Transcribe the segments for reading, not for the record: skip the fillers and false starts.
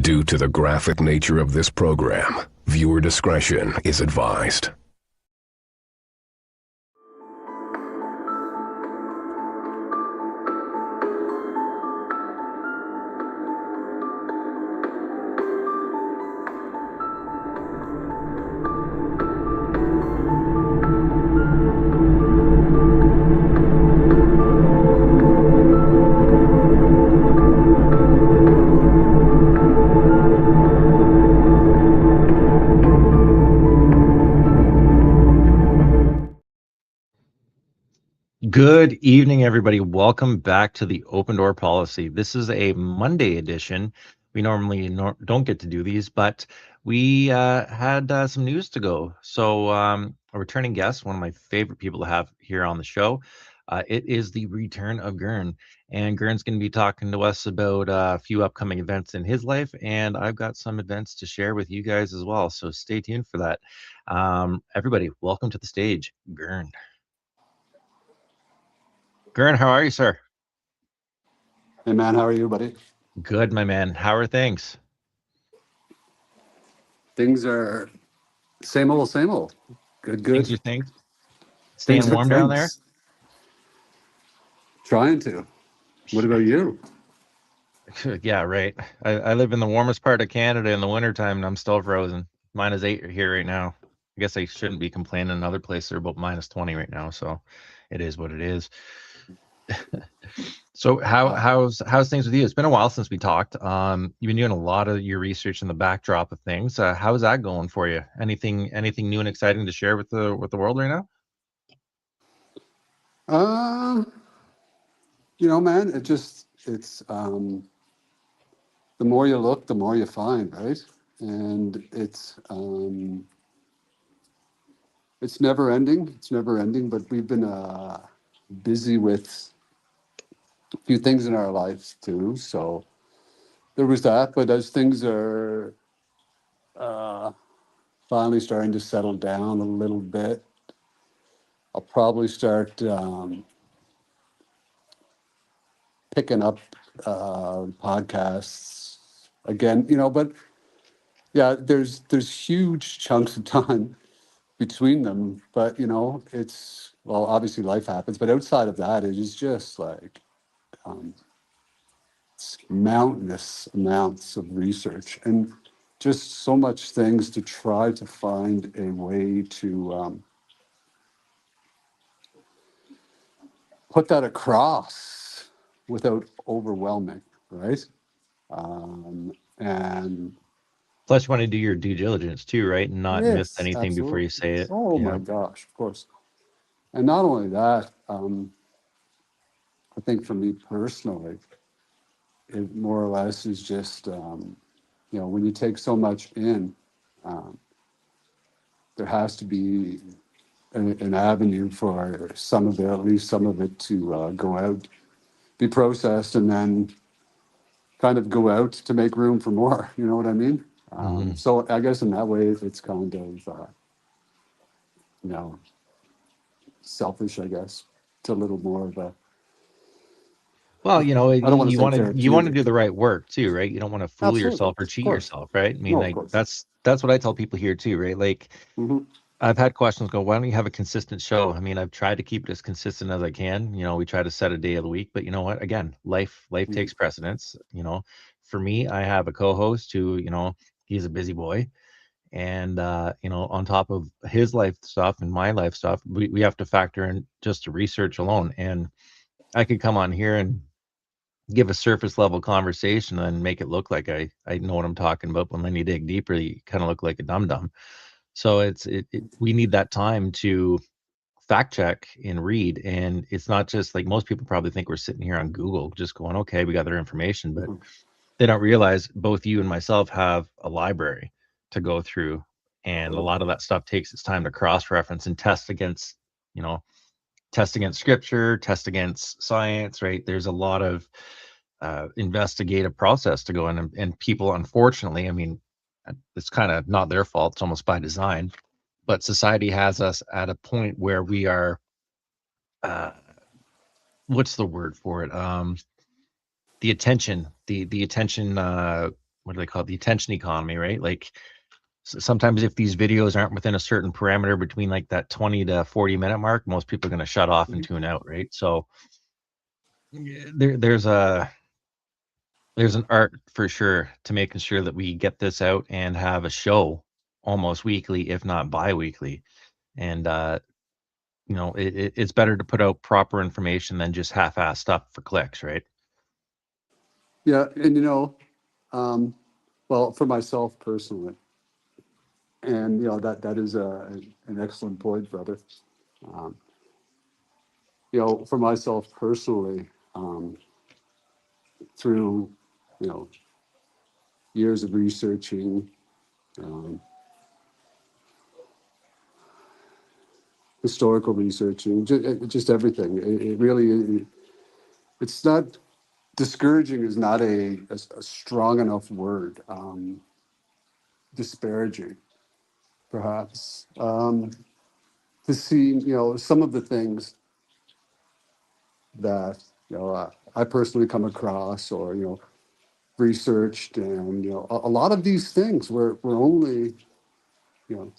Due to the graphic nature of this program, viewer discretion is advised. Good evening, everybody. Welcome back to the Open Door Policy. This is a Monday edition. We normally don't get to do these, but we had some news to go. So a returning guest, one of my favorite people to have here on the show, it is the return of Gern. And Gern's going to be talking to us about a few upcoming events in his life. And I've got some events to share with you guys as well. So stay tuned for that. Everybody, welcome to the stage, Gern. Gern, how are you, sir? Hey, man, how are you, buddy? Good, my man. How are things? Things are same old, same old. Good. Things are things. Things Staying are warm down there? things. Trying to. What about you? Yeah, right. I live in the warmest part of Canada in the wintertime, and I'm still frozen. -8 here right now. I guess I shouldn't be complaining. In other places are about -20 right now, so it is what it is. So how's things with you? It's been a while since we talked. You've been doing a lot of your research in the backdrop of things. How's that going for you? Anything new and exciting to share with the world right now? Man, it's the more you look, the more you find, right? And it's never ending. It's never ending, but we've been busy with a few things in our lives too. So there was that, but as things are finally starting to settle down a little bit, I'll probably start picking up podcasts again, but yeah, there's huge chunks of time between them, but it's, well, obviously life happens, but outside of that, it is just like it's mountainous amounts of research and just so much things to try to find a way to put that across without overwhelming, right? And Plus, you want to do your due diligence too, right? And not miss yes, anything before you absolutely. say it. Oh Yeah. my gosh, of course. And not only that, I think for me personally, it more or less is just, when you take so much in, there has to be an avenue for some of it, at least some of it, to go out, be processed, and then kind of go out to make room for more. You know what I mean? So I guess in that way, it's kind of, selfish, I guess. It's a little more of a, Well, I don't want to you say want to do therapeutic. the right work too, right? You don't want to fool Absolutely, yourself or of cheat course. yourself, right? I mean, No, of like course. that's what I tell people here too, right? Like Hmm. I've had questions go, why don't you have a consistent show? I mean, I've tried to keep it as consistent as I can. We try to set a day of the week, but you know what? Again, life takes precedence. For me, I have a co-host who, he's a busy boy. And on top of his life stuff and my life stuff, we have to factor in just the research alone. And I could come on here and give a surface level conversation and make it look like I know what I'm talking about. But when you dig deeper, you kind of look like a dum dum. So we need that time to fact check and read. And it's not just like most people probably think we're sitting here on Google just going, okay, we got their information, but they don't realize both you and myself have a library to go through. And a lot of that stuff takes its time to cross reference and test against scripture, test against science, right? There's a lot of investigative process to go in, and people, unfortunately, I mean, it's kind of not their fault. It's almost by design, but society has us at a point where we are, uh, what's the word for it? The attention what do they call it? The attention economy, right? Like sometimes if these videos aren't within a certain parameter between like that 20 to 40 minute mark, most people are going to shut off and tune out, right? So there's an art for sure to making sure that we get this out and have a show almost weekly, if not bi-weekly. And it's better to put out proper information than just half-assed stuff for clicks, right? Yeah, and well, for myself personally, and that is an excellent point, brother. Um, for myself personally, through you know years of researching, um, historical researching, just everything. It really, it's not discouraging is not a strong enough word. Disparaging, perhaps, to see some of the things that I personally come across, or researched, and a lot of these things were only you know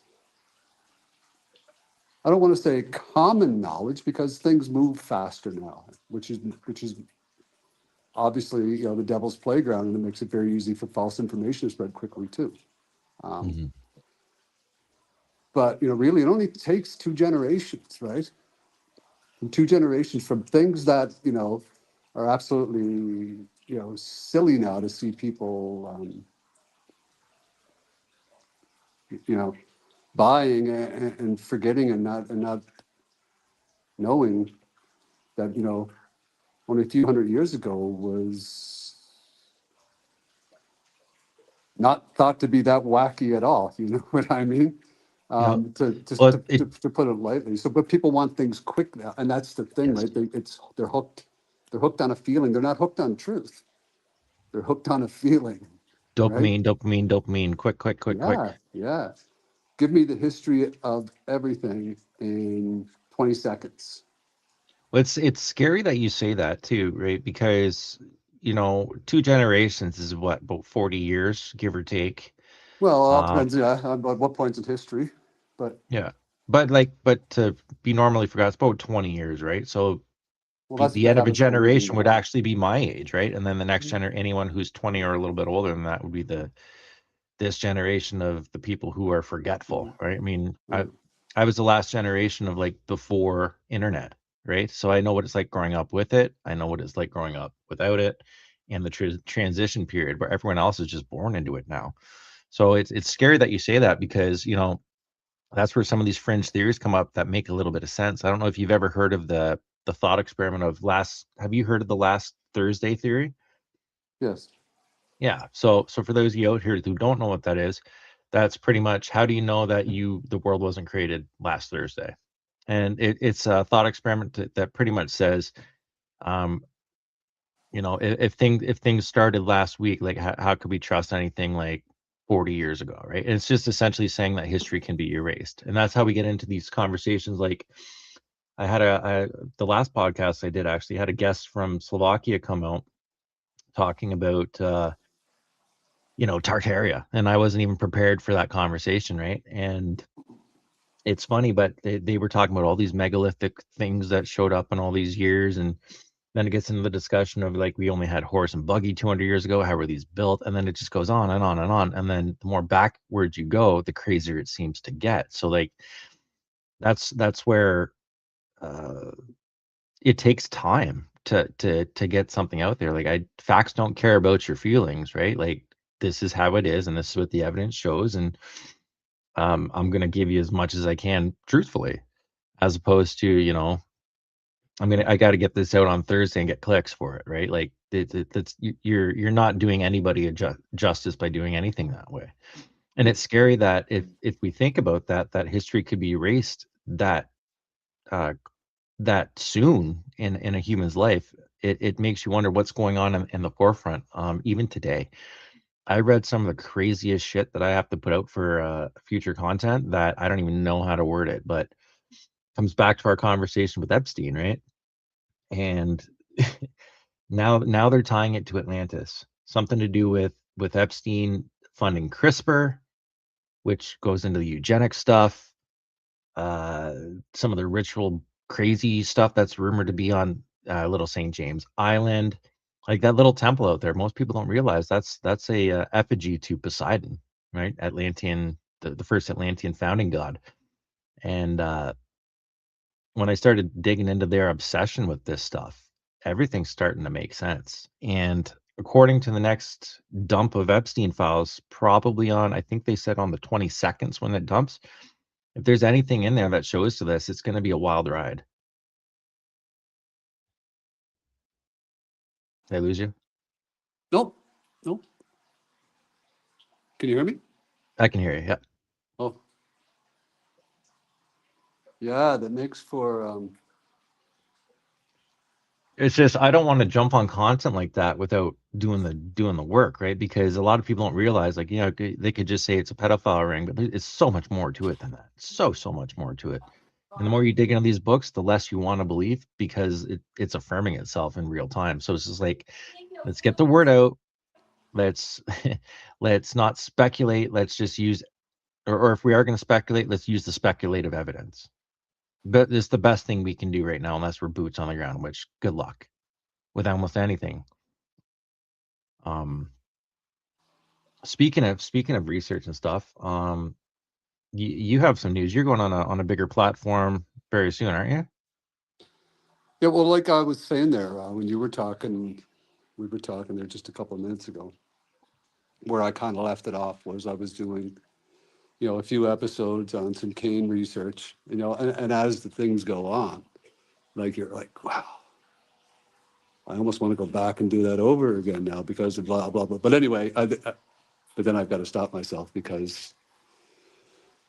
I don't want to say common knowledge, because things move faster now, which is obviously the devil's playground, and it makes it very easy for false information to spread quickly too. Um, Mm-hmm. but really, it only takes two generations, right? And two generations from things that are absolutely silly now, to see people you know buying and forgetting, and not knowing that only a few hundred years ago was not thought to be that wacky at all. You know what I mean? Yeah. Just Well, to put it lightly. So, but people want things quick now, and that's the thing, yes. right? They're hooked. They're hooked on a feeling. They're not hooked on truth. They're hooked on a feeling, right? Dopamine, dopamine, dopamine. Quick, quick, quick, quick. Yeah, yeah. Give me the history of everything in 20 seconds. Well, it's scary that you say that too, right? Because two generations is what, about 40 years, give or take. Well, it all Um, depends, yeah, on what points in history, but yeah. But to be normally forgot, it's about 20 years, right? So well, that's if the they end of have a us believing generation would that. actually be my age, right? And then the next anyone who's 20 or a little bit older than that would be this generation of the people who are forgetful, Mhm. right? I mean, I Right. I was the last generation of like before internet, right? So I know what it's like growing up with it. I know what it's like growing up without it, and the transition period where everyone else is just born into it now. So it's scary that you say that, because that's where some of these fringe theories come up that make a little bit of sense. I don't know if you've ever heard of the thought experiment of last. Have you heard of the last Thursday theory? Yes. Yeah. So for those of you out here who don't know what that is, that's pretty much, how do you know that the world wasn't created last Thursday? And it's a thought experiment that pretty much says, um, if things started last week, like how could we trust anything like 40 years ago, right? And it's just essentially saying that history can be erased, and that's how we get into these conversations. Like I had the last podcast I did actually had a guest from Slovakia come out talking about Tartaria, and I wasn't even prepared for that conversation, right? And it's funny, but they were talking about all these megalithic things that showed up in all these years, and then it gets into the discussion of like, we only had horse and buggy 200 years ago. How were these built? And then it just goes on and on and on. And then the more backwards you go, the crazier it seems to get. So like that's where uh, it takes time to get something out there. Like facts don't care about your feelings, right? Like this is how it is, and this is what the evidence shows, and I'm gonna give you as much as I can truthfully, as opposed to I got to get this out on Thursday and get clicks for it, right? Like you're not doing anybody justice by doing anything that way. And it's scary that if we think about that history could be erased uh, that soon in a human's life. It makes you wonder what's going on in the forefront. Even today, I read some of the craziest shit that I have to put out for future content that I don't even know how to word it, but comes back to our conversation with Epstein, right? And now they're tying it to Atlantis, something to do with with Epstein funding CRISPR, which goes into the eugenics stuff, some of the ritual crazy stuff that's rumored to be on Little St. James Island, like that little temple out there. Most people don't realize that's a effigy to Poseidon, right? Atlantean, the first Atlantean founding god. And when I started digging into their obsession with this stuff, everything's starting to make sense. And according to the next dump of Epstein files, probably on, I think they said on the 22nd when it dumps, if there's anything in there that shows to this, it's going to be a wild ride. Did I lose you? Nope. Can you hear me? I can hear you. Yeah. Oh, yeah. That makes for It's just I don't want to jump on content like that without doing the work, right? Because a lot of people don't realize, like, they could just say it's a pedophile ring, but it's so much more to it than that. So much more to it. And the more you dig into these books, the less you want to believe, because it's affirming itself in real time. So it's just like, let's get the word out. Let's let's not speculate. Let's just use, or if we are going to speculate, let's use the speculative evidence. But it's the best thing we can do right now, unless we're boots on the ground, which good luck with almost anything. Speaking of research and stuff, you have some news. You're going on a bigger platform very soon, aren't you? yeah. Well, like I was saying there, when you were talking, we were talking there just a couple of minutes ago. Where I kind of left it off was I was doing, a few episodes on some cane research, and as the things go on, like you're like, wow, I almost want to go back and do that over again now because of blah blah blah. But anyway, but then I've got to stop myself because,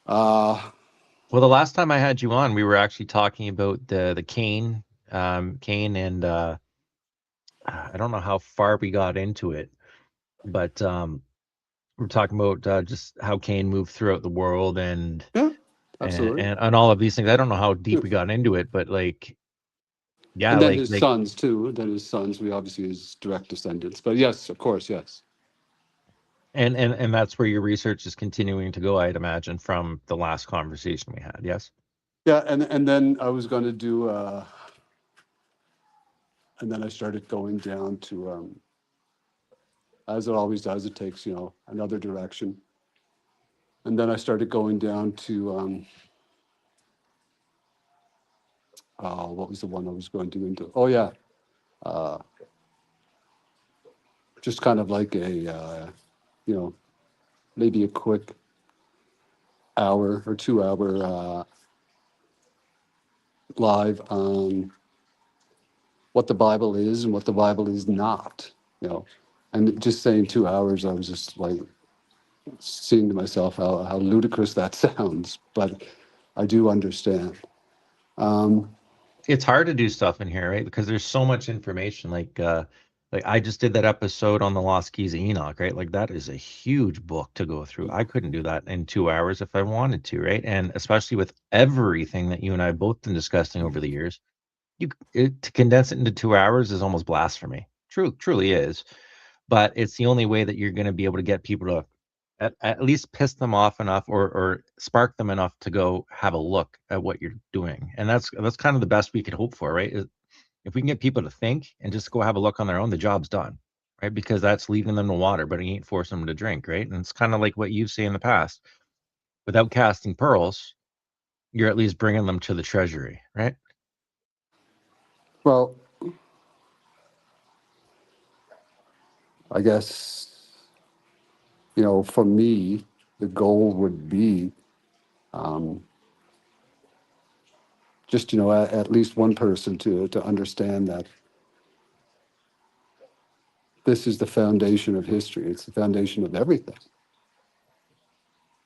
Well, the last time I had you on, we were actually talking about the cane, and I don't know how far we got into it, but we're talking about just how Cain moved throughout the world and yeah, absolutely. and all of these things. I don't know how deep Yeah. we got into it, but like, yeah, And then like his sons too. And then his sons, we obviously his direct descendants. But yes, of course, yes. and that's where your research is continuing to go, I'd imagine, from the last conversation we had. Yes. Yeah, and then I was going to do, and then I started going down to, as it always does, it takes another direction. And then I started going down to, what was the one I was going to into? Oh yeah, just kind of like a, maybe a quick hour or 2 hour live on what the Bible is and what the Bible is not. And just saying 2 hours, I was just like seeing to myself how ludicrous that sounds, but I do understand. It's hard to do stuff in here, right? Because there's so much information. Like I just did that episode on the Lost Keys of Enoch, right? Like that is a huge book to go through. I couldn't do that in 2 hours if I wanted to, right? And especially with everything that you and I have both been discussing over the years, to condense it into 2 hours is almost blasphemy. Truly is. But it's the only way that you're going to be able to get people to at least piss them off enough, or spark them enough to go have a look at what you're doing. And that's kind of the best we could hope for, right? If we can get people to think and just go have a look on their own, the job's done, right? Because that's leading them to water, but it ain't forcing them to drink, right? And it's kind of like what you've said in the past. Without casting pearls, you're at least bringing them to the treasury, right? Well, I guess, for me, the goal would be just, at least one person to understand that this is the foundation of history. It's the foundation of everything,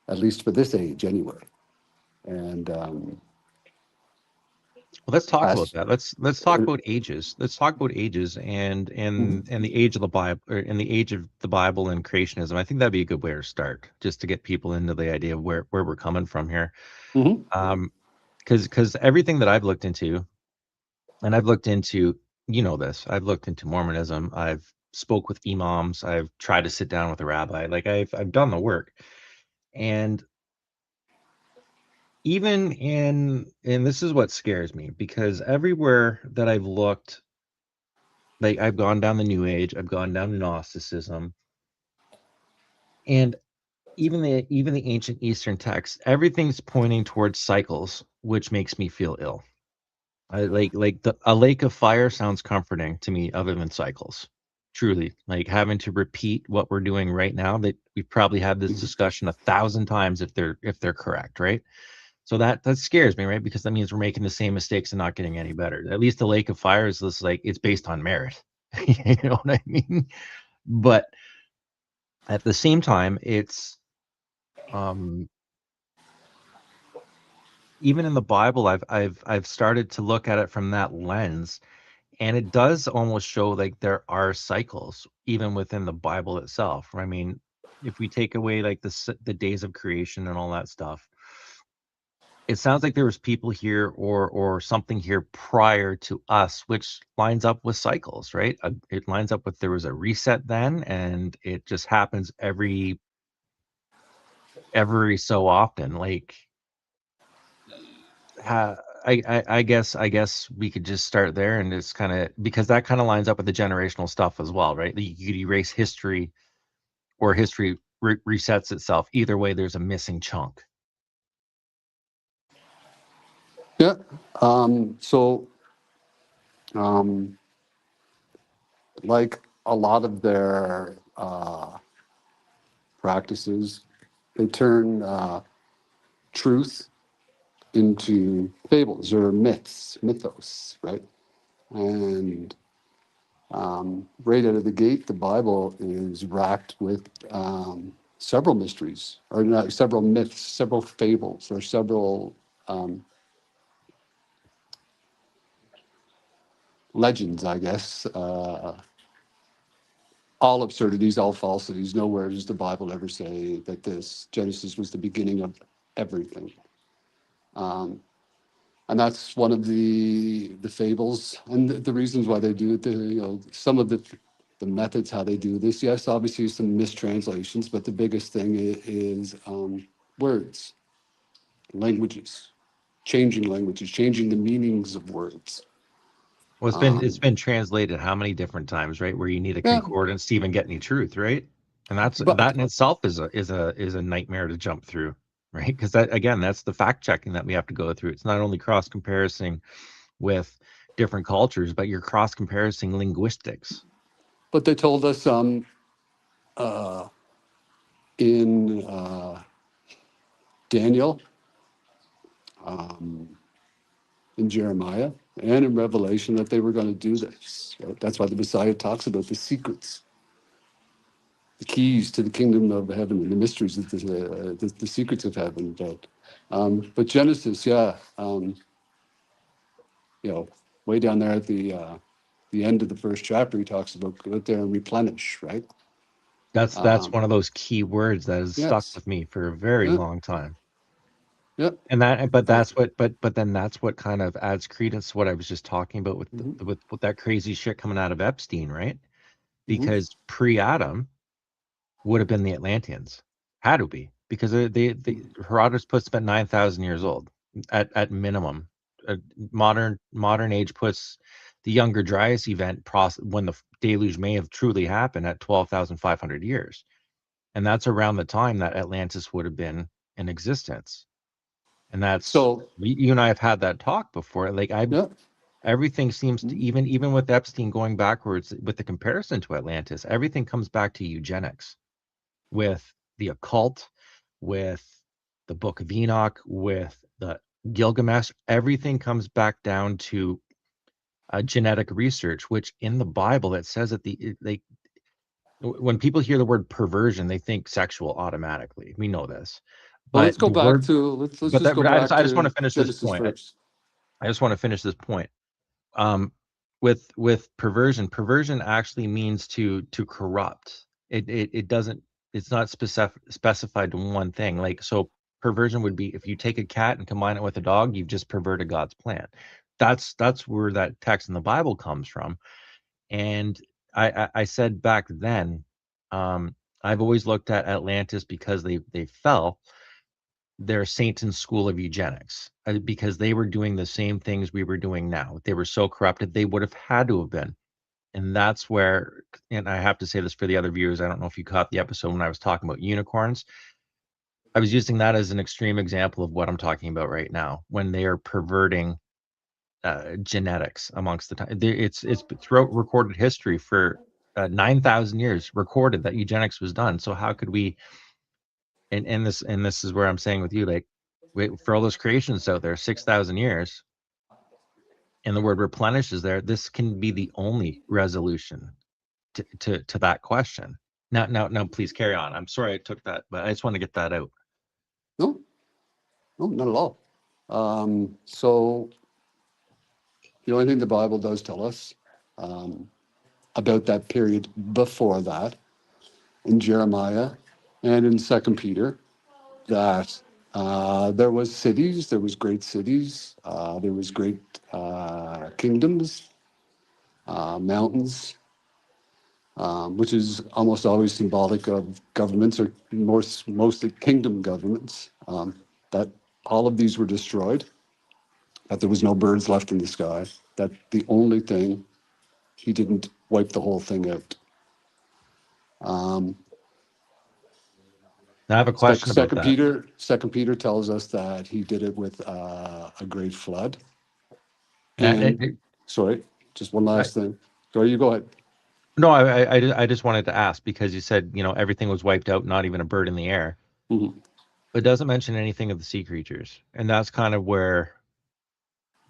at least for this age anyway. And Well, let's talk about as that. Let's talk about ages. Let's talk about ages and the age of the Bible, or in the age of the Bible and creationism. I think that'd be a good way to start, just to get people into the idea of where we're coming from here. Mhm. Because everything that I've looked into, and I've looked into, I've looked into Mormonism. I've spoke with imams. I've tried to sit down with a rabbi. Like I've done the work. And even and this is what scares me, because everywhere that I've looked, like I've gone down the New Age, I've gone down Gnosticism, and even the ancient Eastern texts, everything's pointing towards cycles, which makes me feel ill. A lake of fire sounds comforting to me, other than cycles. Truly, like having to repeat what we're doing right now, that we've probably had this discussion 1,000 times if they're correct, right? So that scares me, right? Because that means we're making the same mistakes and not getting any better. At least the lake of fire is just like, it's based on merit. You know what I mean? But at the same time, it's even in the Bible, I've started to look at it from that lens, and it does almost show like there are cycles even within the Bible itself. I mean, if we take away like the days of creation and all that stuff, it sounds like there was people here or something here prior to us, which lines up with cycles, right? It lines up with, there was a reset then, and it just happens every so often. Like, I guess we could just start there, and it's kind of, because that kind of lines up with the generational stuff as well, right? You could erase history, or history resets itself. Either way, there's a missing chunk. Yeah. So, like a lot of their practices, they turn truth into fables or mythos, right? And right out of the gate, the Bible is racked with several mysteries, or not, several myths, several fables, or several legends, I guess. All absurdities, all falsities. Nowhere does the Bible ever say that this Genesis was the beginning of everything. And that's one of the fables and the reasons why they do it. Some of the methods how they do this. Yes, obviously some mistranslations, but the biggest thing is words, languages, changing the meanings of words. Well, it's been translated how many different times, right? Where you need a Yeah, concordance to even get any truth, right? And that but in itself is a nightmare to jump through, right? Because that, again, that's the fact checking that we have to go through. It's not only cross comparing with different cultures, but you're cross comparing linguistics. they told us in Daniel, in Jeremiah, and in Revelation that they were going to do this. Right? That's why the Messiah talks about the secrets, the keys to the kingdom of heaven, and the mysteries of the secrets of heaven. But Genesis, yeah, way down there at the end of the first chapter, he talks about go out there and replenish, right? That's one of those key words that has stuck Yes, with me for a very yeah, long time. yeah, And but uh, that's but then that's what kind of adds credence to what I was just talking about with mhm, with that crazy shit coming out of Epstein, right? mhm. Because pre-Adam would have been the Atlanteans, had to be, because Herodotus spent 9,000 years old at minimum. Modern age puts the Younger Dryas event when the deluge may have truly happened at 12,500 years, and that's around the time that Atlantis would have been in existence. And that's, So, you and I have had that talk before. Like, yeah, everything seems to, mhm. even with Epstein going backwards with the comparison to Atlantis, everything comes back to eugenics, with the occult, with the Book of Enoch, with the Gilgamesh. Everything comes back down to genetic research, which in the Bible it says that when people hear the word perversion, they think sexual automatically. We know this, Well, but let's go the back word, to let's but just that, go but back I just want to to finish this Genesis point. first. I just want to finish this point. Um, with perversion actually means to corrupt. It doesn't. It's not specified to one thing. Like, so perversion would be if you take a cat and combine it with a dog, you've just perverted God's plan. That's where that text in the Bible comes from. And I said back then, I've always looked at Atlantis because they fell. They're Satan's school of eugenics because they were doing the same things we were doing now. They were so corrupted, they would have had to have been. And that's where, and I have to say this for the other viewers, I don't know if you caught the episode when I was talking about unicorns. I was using that as an extreme example of what I'm talking about right now, when they are perverting genetics amongst the time. It's throughout recorded history for 9,000 years recorded that eugenics was done. So how could we? And this is where I'm saying with you, like, wait, for all those creations out there, 6,000 years, and the word replenish is there. This can be the only resolution to that question. Now, please carry on. I'm sorry I took that, but I just want to get that out. No, no, not at all. So the only thing the Bible does tell us about that period before that, in Jeremiah and in Second Peter, that there was cities, there was great cities, there was great kingdoms, mountains, which is almost always symbolic of governments, or mostly kingdom governments, that all of these were destroyed, that there was no birds left in the sky, that the only thing, he didn't wipe the whole thing out. Now I have a question about that. Second Peter tells us that he did it with a great flood. Now, And sorry, just one last thing. Sorry, you go ahead. no, I just wanted to ask because you said, everything was wiped out, not even a bird in the air. Mhm. But it doesn't mention anything of the sea creatures. And that's kind of where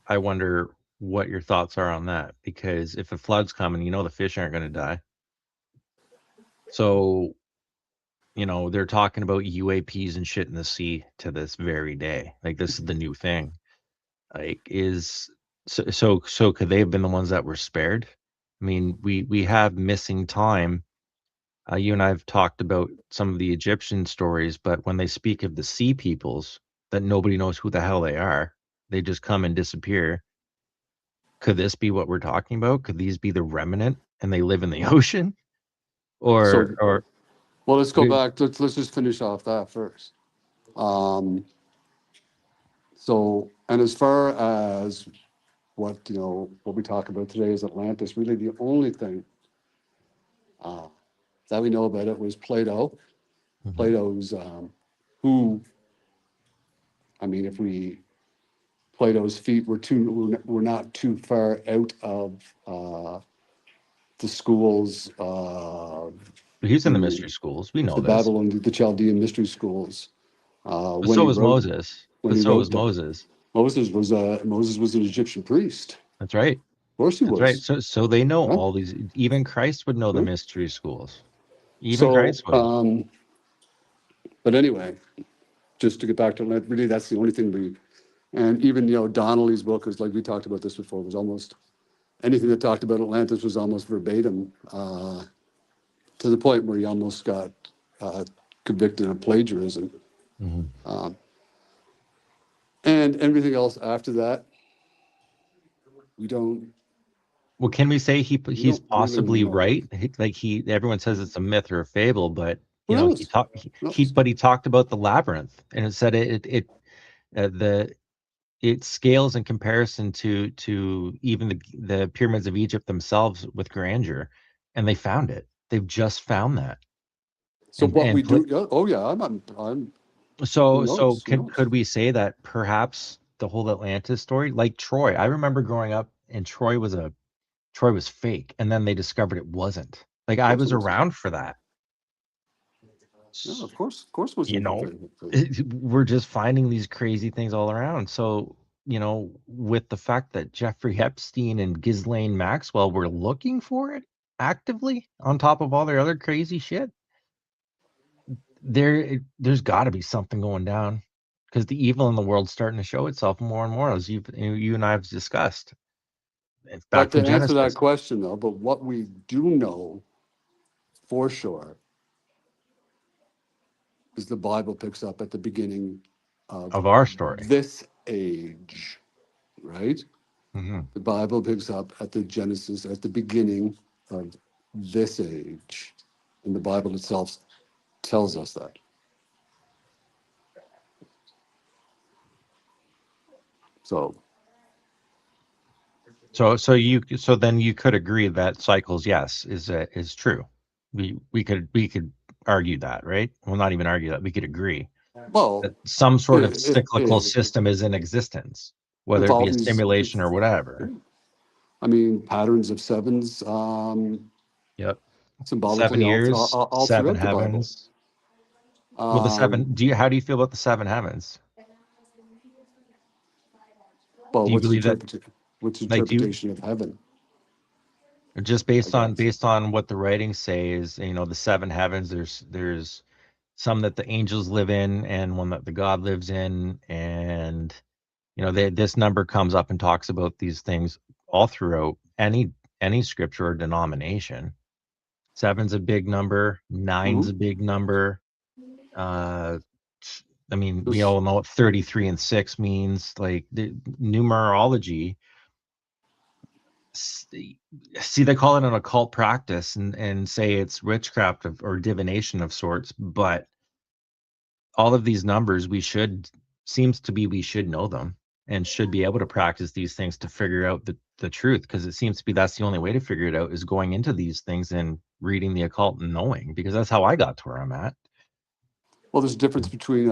I wonder what your thoughts are on that. Because if a flood's coming, the fish aren't going to die. So, they're talking about UAPs and shit in the sea to this very day. Like, this is the new thing. Like, so could they have been the ones that were spared? I mean, we have missing time. You and I have talked about some of the Egyptian stories, but when they speak of the sea peoples, that nobody knows who the hell they are, they just come and disappear. Could this be what we're talking about? Could these be the remnant and they live in the ocean? So, Or well, let's go back. Let's just finish off that first. So, and as far as what what we talk about today is Atlantis, really the only thing that we know about it was Plato. Mhm. Plato's who, I mean, if we Plato's feet were not too far out of the schools, He's in the mystery schools. We know the this. Babylon, the Chaldean mystery schools. But When so he was wrote, Moses. when But he so was wrote them, Moses. Moses was an Egyptian priest. That's right. Of course he That's right. was. So they know Huh? all these. Even Christ would know the Huh? mystery schools. Even So, Christ would. but anyway, just to get back to that, really, that's the only thing and even Donnelly's book is, like we talked about this before, was almost anything that talked about Atlantis was almost verbatim, to the point where he almost got convicted of plagiarism. Mhm. And everything else after that, we don't Well, can we say he's really possibly know. right? Like everyone says it's a myth or a fable, but Who he knows? talked No. but he talked about the labyrinth, and it said the it scales in comparison to even the pyramids of Egypt themselves with grandeur, and they found it. They've just found that, So and what we and pla- do? Yeah, oh yeah, I'm. so Who so knows? Who could knows? could we say that perhaps the whole Atlantis story, like Troy? I remember growing up, and Troy was fake, and then they discovered it wasn't. Like, Of I course it was was. around for that. Yeah, S- of course, it was You know, infiltrated. we're just finding these crazy things all around. So, with the fact that Jeffrey Epstein and Ghislaine Maxwell were looking for it actively on top of all their other crazy shit, there's got to be something going down because the evil in the world's starting to show itself more and more, as you and I have discussed. It's back But from to answer that Genesis question, though, but what we do know for sure is the Bible picks up at the beginning of of our story. this age, right? Hmm. The Bible picks up at the Genesis, at the beginning of this age. And the Bible itself tells us that. So So then you could agree that cycles, yes, is true. We could argue that, right? Well, not even argue that. We could agree well, that some sort of cyclical it, system is in existence, whether with it be all a these, simulation or whatever. I mean, patterns of sevens, Yep. 7 symbolically years, all seven throughout the Bible. heavens. Well, the Um, seven. How do you feel about the seven heavens? well, Do you believe that? what's Like, interpretation of heaven? just I based guess. on what the writings say is, the seven heavens. There's some that the angels live in, and one that the God lives in, and this number comes up and talks about these things all throughout any scripture or denomination. Seven's a big number. Nine's a Mhm. big number. Uh, I mean, we This- all know what 33 and 6 means. Like the numerology. See, they call it an occult practice and say it's witchcraft or divination of sorts. But all of these numbers, we should know them and should be able to practice these things to figure out the truth, because it seems to be that's the only way to figure it out, is going into these things and reading the occult and knowing, because that's how I got to where I'm at. well, there's a difference between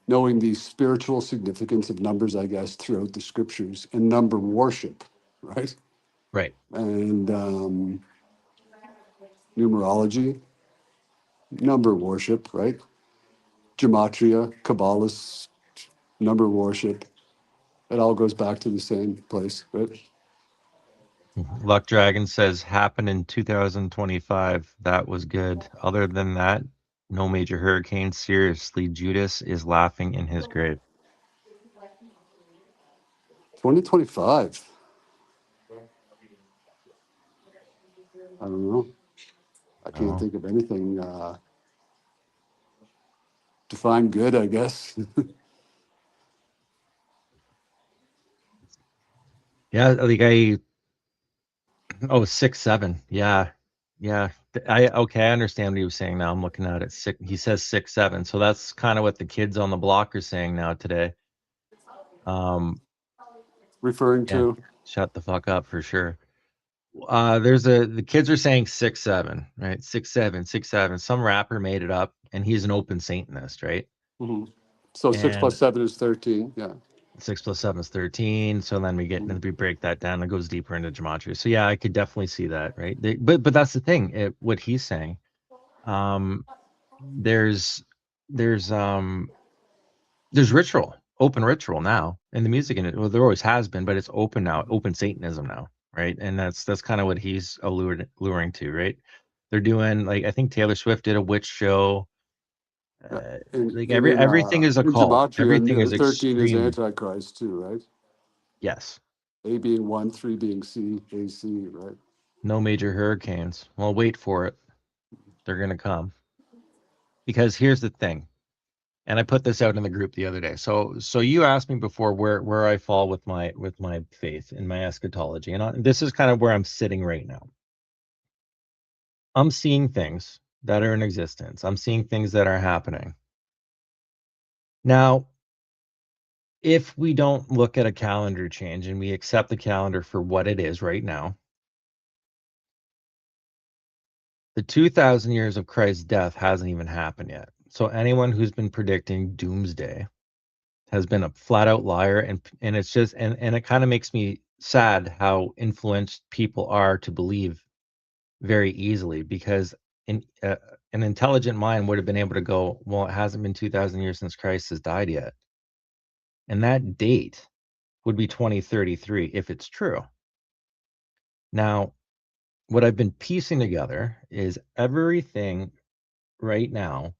knowing the spiritual significance of numbers, I guess, throughout the scriptures, and number worship, right? Right. And numerology, number worship, right? Gematria, Kabbalist, number worship. It all goes back to the same place, right? Luck Dragon says happened in 2025. That was good. Other than that, no major hurricane. Seriously, Judas is laughing in his grave. 2025. I don't know. I can't Oh. think of anything define good, I guess. Yeah, like I 6-7. Yeah. Yeah. I understand what he was saying now. I'm looking at it. He says 6-7. So that's kind of what the kids on the block are saying now today. Referring Yeah. to Shut the fuck up for sure. The kids are saying 6-7, right? 6-7, 6-7. Some rapper made it up and he's an open Satanist, right? mhm. So 6 And plus 7 is 13. Yeah. 6 plus 7 is 13. So then Mhm. we break that down. It goes deeper into gematria. So yeah, I could definitely see that, right? But that's the thing. What he's saying. Um, there's um there's ritual, open ritual now in the music, and well, there always has been, but it's open now, open Satanism now, right? And that's kind of what he's alluring to, right? They're doing, like, I think Taylor Swift did a witch show. Yeah. Uh, And, like and everything is a in cult. Everything Gematria, is 13 is extreme. Antichrist too, right? Yes. A being 1, 3 being C, AC, right? No major hurricanes. Well, wait for it. They're gonna come. Because here's the thing, and I put this out in the group the other day. So you asked me before where I fall with my faith in my eschatology, and this is kind of where I'm sitting right now. I'm seeing things that are in existence. I'm seeing things that are happening. Now, if we don't look at a calendar change and we accept the calendar for what it is right now, the 2,000 years of Christ's death hasn't even happened yet. So anyone who's been predicting doomsday has been a flat out liar, and it's just, and it kind of makes me sad how influenced people are to believe very easily, because an intelligent mind would have been able to go, well, it hasn't been 2,000 years since Christ has died yet, and that date would be 2033 if it's true. Now, what I've been piecing together is everything right now.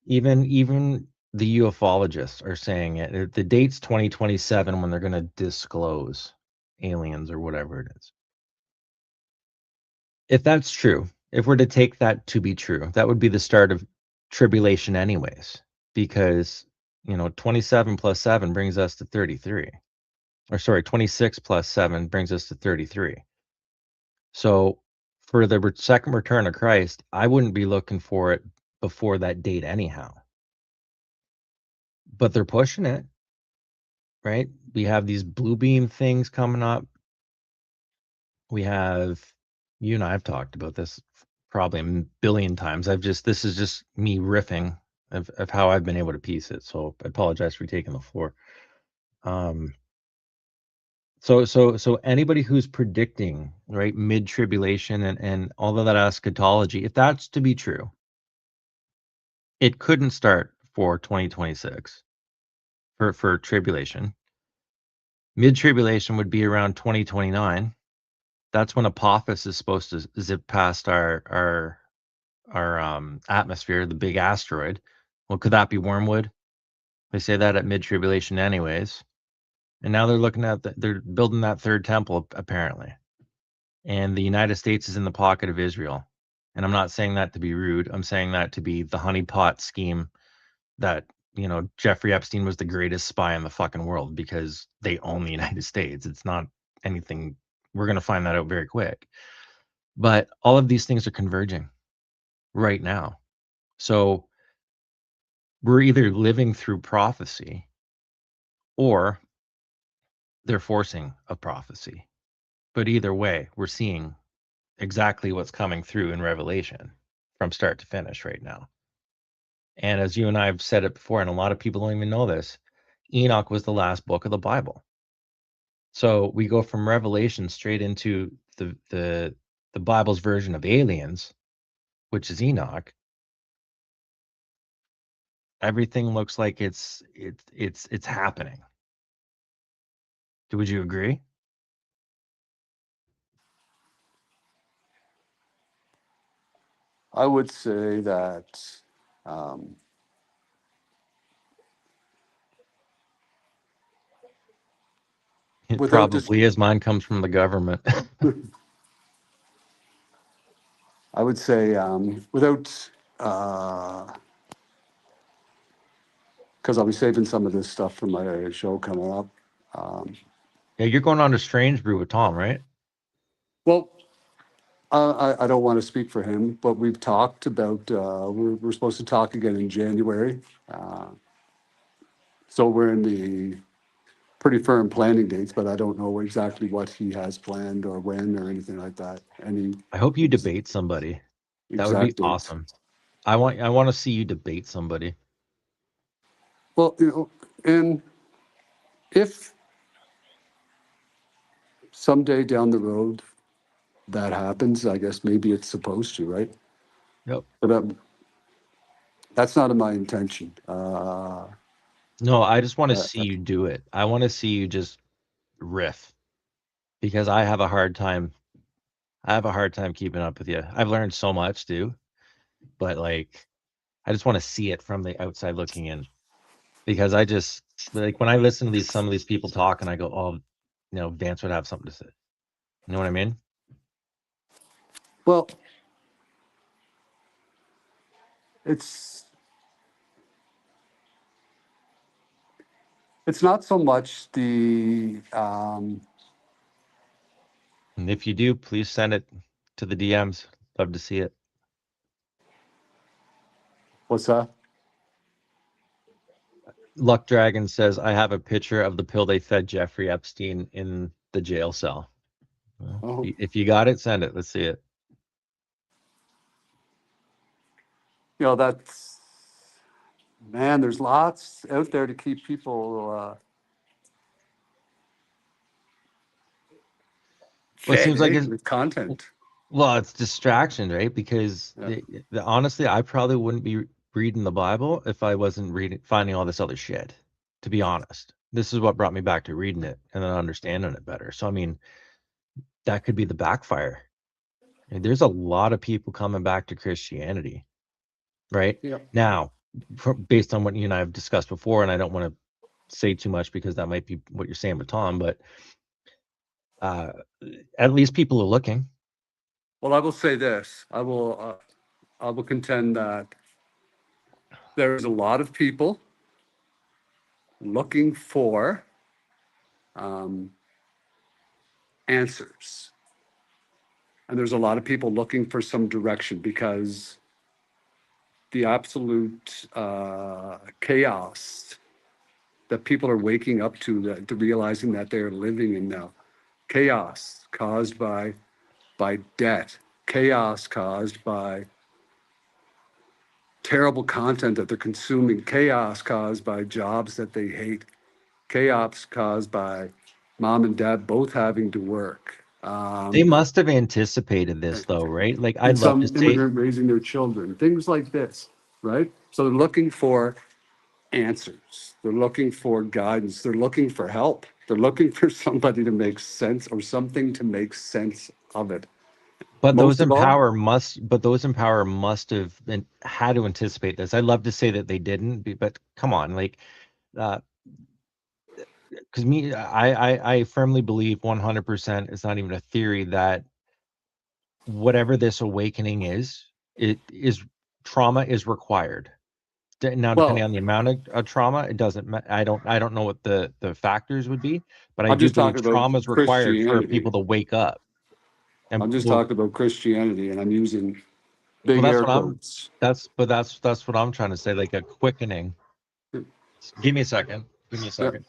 Even the ufologists are saying it. The date's 2027 when they're going to disclose aliens or whatever it is. If that's true, if we're to take that to be true, that would be the start of tribulation anyways, because 27 plus 7 brings us to 33. Or sorry, 26 plus 7 brings us to 33. So for the second return of Christ, I wouldn't be looking for it before that date anyhow. But they're pushing it, right? We have these blue beam things coming up. We have, you and I have talked about this probably a billion times. This is just me riffing of how I've been able to piece it. So I apologize for taking the floor. So anybody who's predicting, right, mid-tribulation and all of that eschatology, if that's to be true, it couldn't start for 2026 for tribulation. Mid-tribulation would be around 2029. That's when Apophis is supposed to zip past our atmosphere, the big asteroid. Well, could that be Wormwood? They say that at mid-tribulation anyways. And now they're looking at they're building that third temple apparently. And the United States is in the pocket of Israel. And I'm not saying that to be rude. I'm saying that to be the honeypot scheme that, Jeffrey Epstein was the greatest spy in the fucking world because they own the United States. It's not anything. We're going to find that out very quick. But all of these things are converging right now. So we're either living through prophecy or they're forcing a prophecy. But either way, we're seeing exactly what's coming through in Revelation from start to finish right now. And as you and I have said it before, and a lot of people don't even know this, Enoch was the last book of the Bible. So we go from Revelation straight into the Bible's version of aliens, which is Enoch. Everything looks like it's happening. Would you agree? I would say that um, It without just, probably is. Mine comes from the government. I would say without, because I'll be saving some of this stuff for my show coming up. Yeah, you're going on to Strange Brew with Tom, right? Well, I don't want to speak for him, but we've talked about, we're supposed to talk again in January. So we're in the pretty firm planning dates, but I don't know exactly what he has planned or when or anything like that. Any I hope you debate somebody. That would be exact dates. awesome. I want to see you debate somebody. Well, and if someday down the road that happens, I guess maybe it's supposed to, right? Yep. But that's not my intention. No, I just want to Uh, see you do it. I want to see you just riff because I have a hard time. I have a hard time keeping up with you. I've learned so much too, but like I just want to see it from the outside looking in because I just like when I listen to some of these people talk and I go, oh, Vance would have something to say. You know what I mean? well, it's not so much the And if you do, please send it to the DMs. Love to see it. what's that? Luck Dragon says, I have a picture of the pill they fed Jeffrey Epstein in the jail cell. Well, Oh, if you got it, send it. Let's see it. that's man. There's lots out there to keep people Well, it seems like fed with content. it's distraction, right? Because Yeah. honestly, I probably wouldn't be reading the Bible if I wasn't finding all this other shit, to be honest. This is what brought me back to reading it and then understanding it better. So, I mean, that could be the backfire. And there's a lot of people coming back to Christianity, right? Yeah. Now, based on what you and I have discussed before, and I don't want to say too much because that might be what you're saying with Tom, but at least people are looking. Well, I will say this. I will contend that there's a lot of people looking for answers. And there's a lot of people looking for some direction because the absolute chaos that people are waking up to, that realizing that they're living in now. Chaos caused by debt, chaos caused by terrible content that they're consuming, chaos caused by jobs that they hate, chaos caused by mom and dad both having to work. They must have anticipated this though, right? Like And I'd love to some say, immigrant raising their children, things like this, right? So they're looking for answers. They're looking for guidance. They're looking for help. They're looking for somebody to make sense or something to make sense of it. but Most those of in all, power must have been had to anticipate this. I'd love to say that they didn't, but come on, like, uh, because I firmly believe 100%. It's not even a theory that whatever this awakening is, it is trauma is required. Now, depending well, on the amount of trauma, it doesn't. I don't know what the factors would be, but I I'm do just believe talking about trauma is required for Christianity. people to wake up. And I'm just well, talking about Christianity, and I'm using well, big that's air what I'm. quotes. That's what I'm trying to say. Like a quickening. Give me a second. Give me a Yeah. second.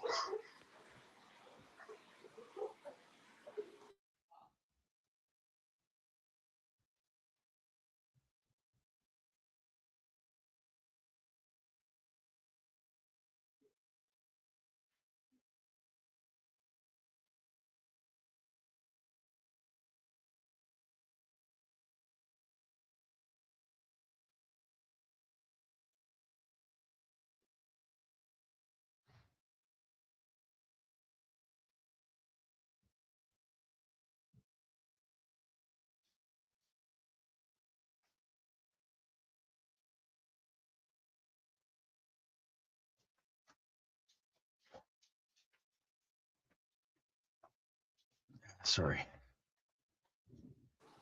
Sorry,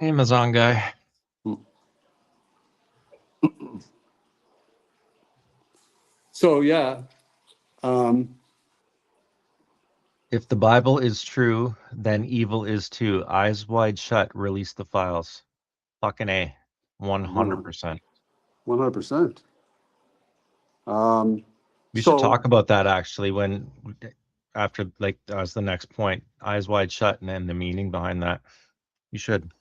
Amazon guy. So yeah, um, If the Bible is true, then evil is too. Eyes wide shut. Release the files. Fucking A. 100%. 100%. We should So talk about that actually when after like as the next point. Eyes wide shut and then the meaning behind that. You should.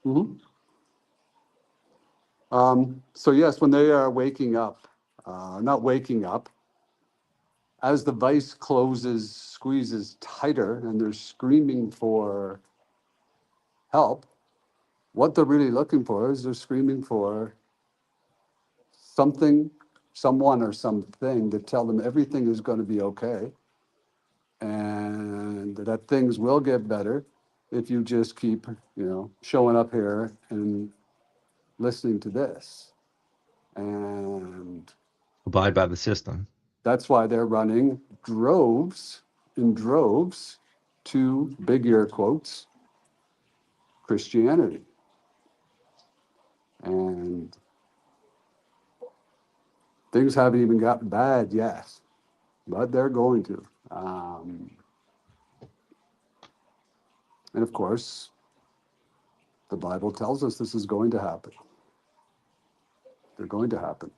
mhm. So yes, when they are waking up, not waking up, as the vice closes, squeezes tighter, and they're screaming for help, what they're really looking for is they're screaming for something, someone, or something to tell them everything is going to be okay and that things will get better if you just keep, showing up here and listening to this. And Abide by the system. that's why they're running in droves to big air quotes Christianity. And things haven't even gotten bad yet, but they're going to. And of course, the Bible tells us this is going to happen. They're going to happen.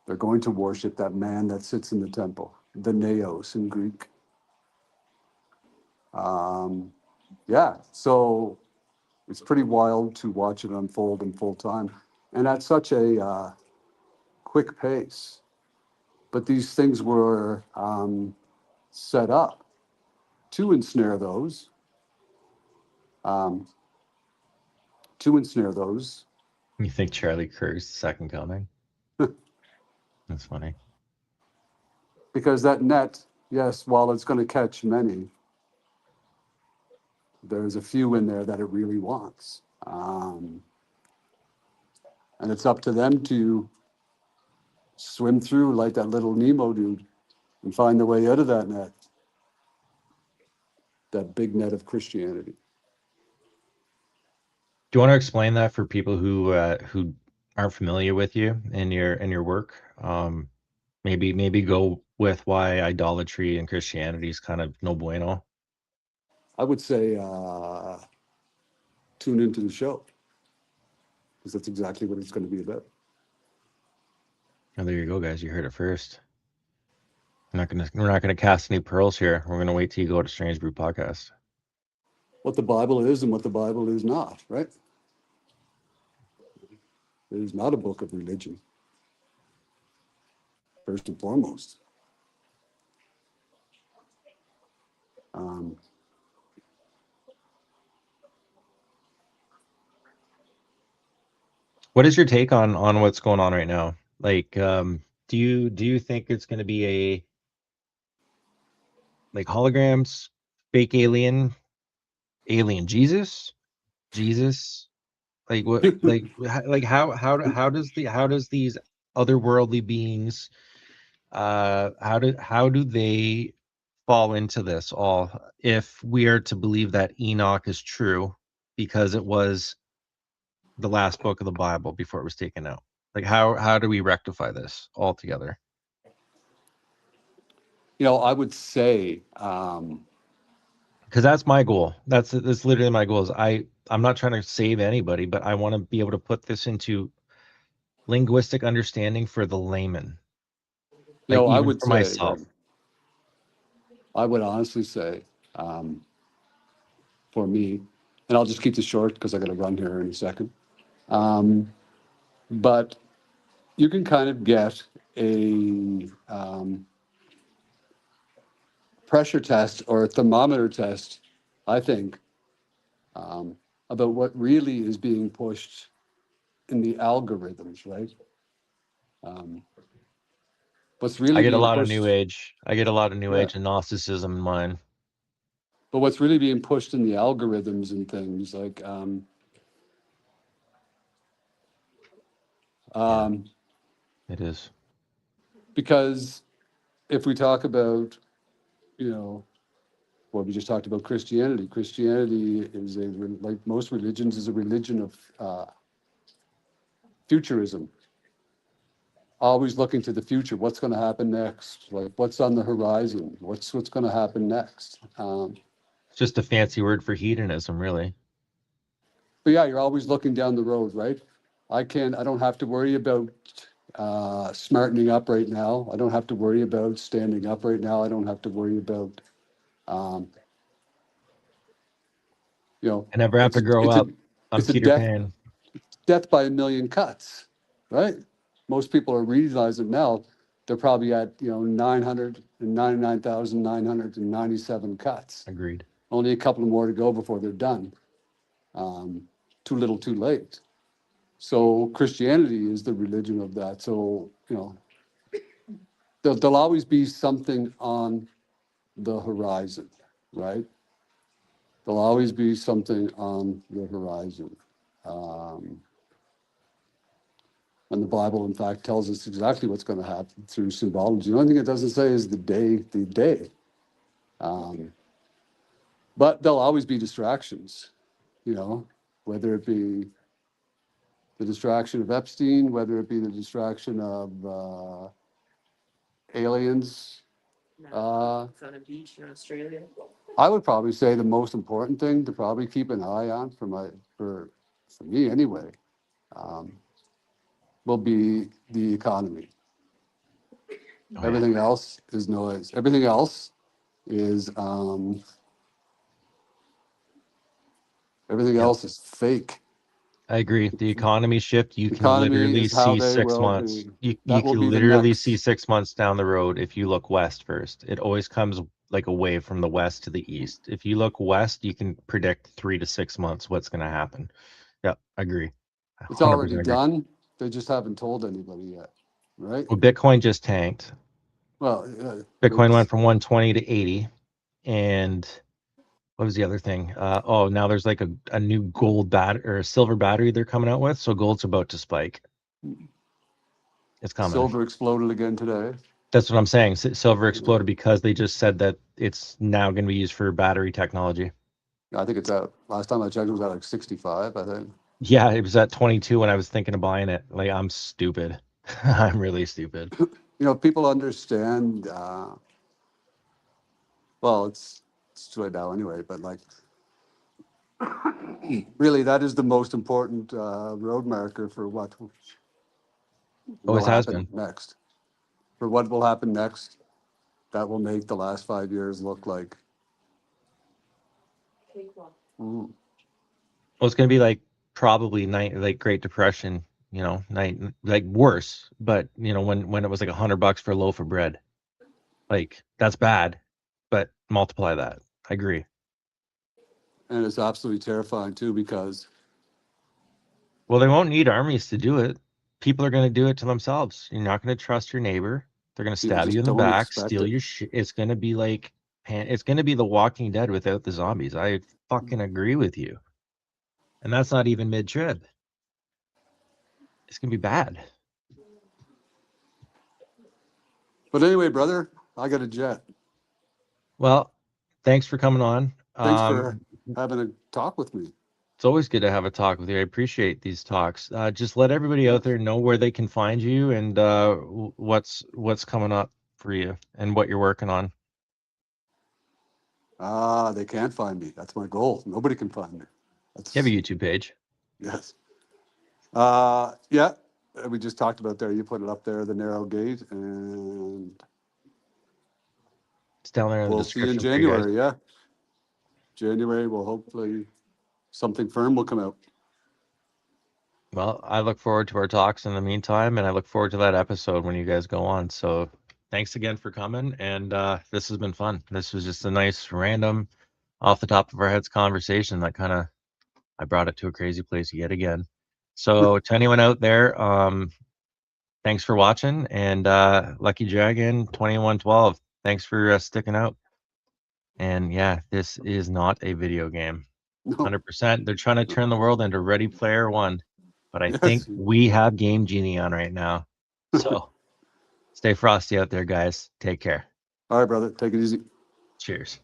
They're going to worship that man that sits in the temple, the naos in Greek. Yeah, so it's pretty wild to watch it unfold in full time and at such a quick pace. But these things were set up to ensnare those, um, to ensnare those, You think Charlie Kirk's the second coming? That's funny. because that net, yes, while it's going to catch many, there's a few in there that it really wants. And it's up to them to swim through like that little Nemo dude and find the way out of that net, that big net of Christianity. Do you want to explain that for people who aren't familiar with you and your work? Maybe go with why idolatry and Christianity is kind of no bueno. I would say tune into the show, because that's exactly what it's going to be about. Oh, there you go, guys. You heard it first. We're not gonna cast any pearls here. We're gonna wait till you go to Strange Brew Podcast. What the Bible is and what the Bible is not, right? It is not a book of religion, first and foremost. What is your take on what's going on right now? Like, do you think it's going to be a like holograms, fake alien Jesus, like what, like how does these otherworldly beings, how do they fall into this all, if we are to believe that Enoch is true, because it was the last book of the Bible before it was taken out? Like, how do we rectify this altogether? I would say, Because that's my goal. That's literally my goal. Is I'm not trying to save anybody, but I want to be able to put this into linguistic understanding for the layman, like I even would for say myself. that, I would honestly say, for me, and I'll just keep this short because I got to run here in a second. But you can kind of get a pressure test or a thermometer test, I think, about what really is being pushed in the algorithms, right? What's really I get a being lot of pushed, new age. I get a lot of new yeah. age and Gnosticism in mine. But what's really being pushed in the algorithms and things like, It is. because if we talk about, well, we just talked about Christianity. Christianity is like most religions, is a religion of futurism. Always looking to the future. What's going to happen next? Like, what's on the horizon? What's going to happen next? It's just a fancy word for hedonism, really. But yeah, you're always looking down the road, right? I don't have to worry about smartening up right now. I don't have to worry about standing up right now. I don't have to worry about, I never have to grow up. I'm it's a Peter death Pan. by a million cuts, right? Most people are realizing now they're probably at 999,997 cuts. Agreed. Only a couple more to go before they're done. Too little, too late. So Christianity is the religion of that. So there'll always be something on the horizon, right? There'll always be something on the horizon. And the Bible, in fact, tells us exactly what's going to happen through symbology. The only thing it doesn't say is the day. But there'll always be distractions, whether it be the distraction of Epstein, whether it be the distraction of aliens. It's on a beach in Australia. I would probably say the most important thing to probably keep an eye on for me anyway, will be the economy. Everything else is noise. Everything else is fake. I agree. The economy shift, you can Economy literally is how see they 6 will months. be. You That will can be the literally next. see 6 months down the road if you look west first. It always comes like a wave from the west to the east. If you look west, you can predict 3 to 6 months what's going to happen. Yeah, I agree. It's 100% already agree. done. They just haven't told anybody yet, right? Well, Bitcoin just tanked. Well, Bitcoin went from 120 to 80. And what was the other thing? Now there's like a new gold or a silver battery they're coming out with. So gold's about to spike. It's coming. Silver exploded again today. That's what I'm saying. Silver exploded because they just said that it's now going to be used for battery technology. I think it's out. Last time I checked, it was at like 65, I think. Yeah, it was at 22 when I was thinking of buying it. Like, I'm stupid. I'm really stupid. People understand, well, right now anyway, but like, really, that is the most important road marker for what will Always has happen been. next. For what will happen next, that will make the last 5 years look like. Mm, Well, it's gonna be like probably like Great Depression, you know, like worse. But you know, when it was like $100 for a loaf of bread, like that's bad. But multiply that. I agree. and it's absolutely terrifying too, because Well, they won't need armies to do it. People are gonna do it to themselves. You're not gonna trust your neighbor. They're gonna people stab you just in the don't back, expect steal it. your shit. It's gonna be like it's gonna be The Walking Dead without the zombies. I fucking agree with you. And that's not even mid-trib. It's gonna be bad. But anyway, brother, I got a jet. Well, thanks for coming on. Thanks for having a talk with me. It's always good to have a talk with you. I appreciate these talks. Just let everybody out there know where they can find you and what's coming up for you and what you're working on. They can't find me. That's my goal. Nobody can find me. You have a YouTube page. Yes. Yeah. We just talked about there. You put it up there, the narrow gate, and It's down there in the we'll see you in description for you guys. January. Yeah. January, will hopefully something firm will come out. Well, I look forward to our talks in the meantime, and I look forward to that episode when you guys go on. So thanks again for coming, and this has been fun. This was just a nice, random, off the top of our heads conversation that kind of, I brought it to a crazy place yet again. So to anyone out there, thanks for watching, and Lucky Dragon 2112, thanks for sticking out. And yeah, this is not a video game. No. 100%. They're trying to turn the world into Ready Player One, but I think Yes. we have Game Genie on right now. So stay frosty out there, guys. Take care. All right, brother. Take it easy. Cheers.